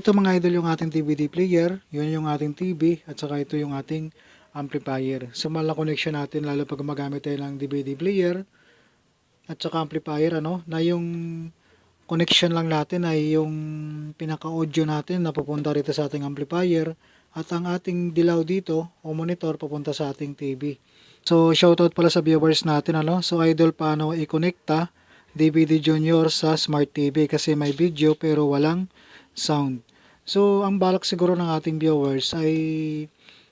Ito mga idol yung ating DVD player, yun yung ating TV, at saka ito yung ating amplifier. So mahal na connection natin lalo pag gumagamit tayo ng DVD player at saka amplifier, na yung connection lang natin ay yung pinaka-audio natin na pupunta rito sa ating amplifier at ang ating dilaw dito o monitor pupunta sa ating TV. So shoutout pala sa viewers natin, So idol, paano i-connecta DVD Junior sa Smart TV kasi may video pero walang sound. So ang balak siguro ng ating viewers ay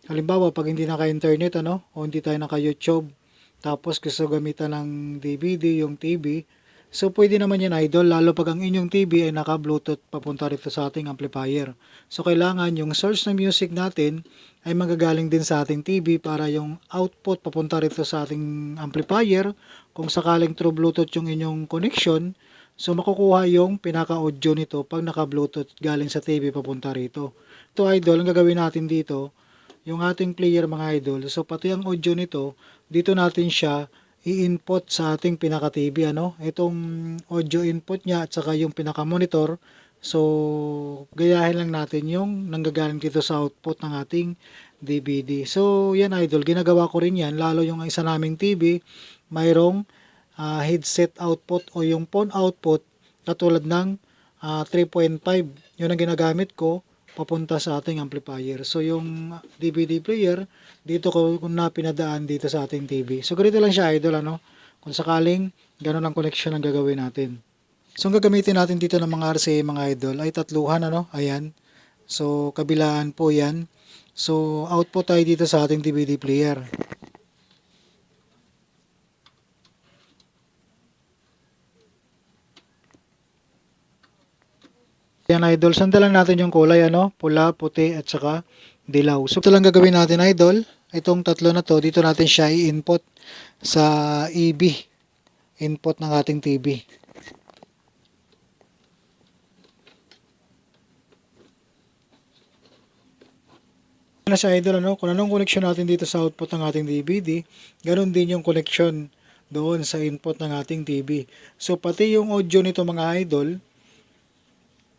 halimbawa pag hindi naka-internet o hindi tayo naka-YouTube tapos gusto gamitan ng DVD yung TV. So pwede naman yan idol lalo pag ang inyong TV ay naka-Bluetooth papunta rito sa ating amplifier. So kailangan yung source ng music natin ay magagaling din sa ating TV para yung output papunta rito sa ating amplifier. Kung sakaling through Bluetooth yung inyong connection, so makukuha yung pinaka-audio nito pag naka-Bluetooth galing sa TV papunta rito. Ito idol, ang gagawin natin dito, yung ating player mga idol, so pati ang audio nito, dito natin siya i-input sa ating pinaka-TV, Itong audio input niya at saka yung pinaka-monitor, so gayahin lang natin yung nanggagaling dito sa output ng ating DVD. So yan idol, ginagawa ko rin yan, lalo yung isa naming TV, mayroong headset output o yung phone output katulad ng 3.5. Yun ang ginagamit ko papunta sa ating amplifier. So yung DVD player, dito ko na pinadaan dito sa ating TV. So ganito lang siya idol, Kung sakaling gano'n ang connection ang gagawin natin. So ang gagamitin natin dito ng mga RCA mga idol ay tatluhan, Ayan. So kabilaan po yan. So output tayo dito sa ating DVD player. Yan idol, sundan lang natin yung kulay, pula, puti, at saka dilaw. So ito lang gagawin natin idol. Itong tatlo na to, dito natin siya i-input sa EB, input ng ating TV. Na siya idol, kung anong connection natin dito sa output ng ating DVD, ganun din yung connection doon sa input ng ating TV. So pati yung audio nito mga idol,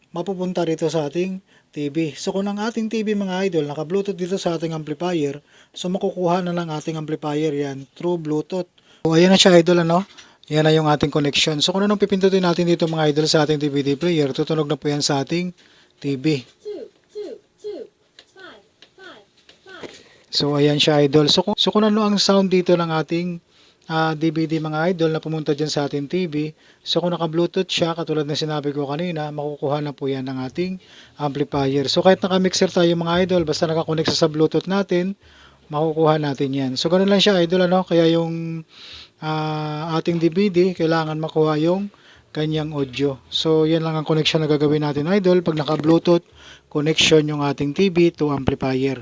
mapupunta rito sa ating TV. So kung ang ating TV mga idol naka-Bluetooth dito sa ating amplifier, so makukuha na lang ating amplifier yan through Bluetooth. So ayan na siya idol, Yan na yung ating connection. So kung anong pipindutin natin dito mga idol sa ating DVD player, tutunog na po yan sa ating TV. So ayan siya idol. So kung ano ang sound dito ng ating DVD mga idol na pumunta dyan sa ating TV. So kung naka-Bluetooth siya, katulad na sinabi ko kanina, makukuha na po yan ng ating amplifier. So kahit naka-mixer tayo mga idol, basta naka-connect sa Bluetooth natin, makukuha natin yan. So ganun lang siya idol, Kaya yung ating DVD, kailangan makuha yung kanyang audio. So yan lang ang connection na gagawin natin idol pag naka-Bluetooth connection yung ating TV to amplifier.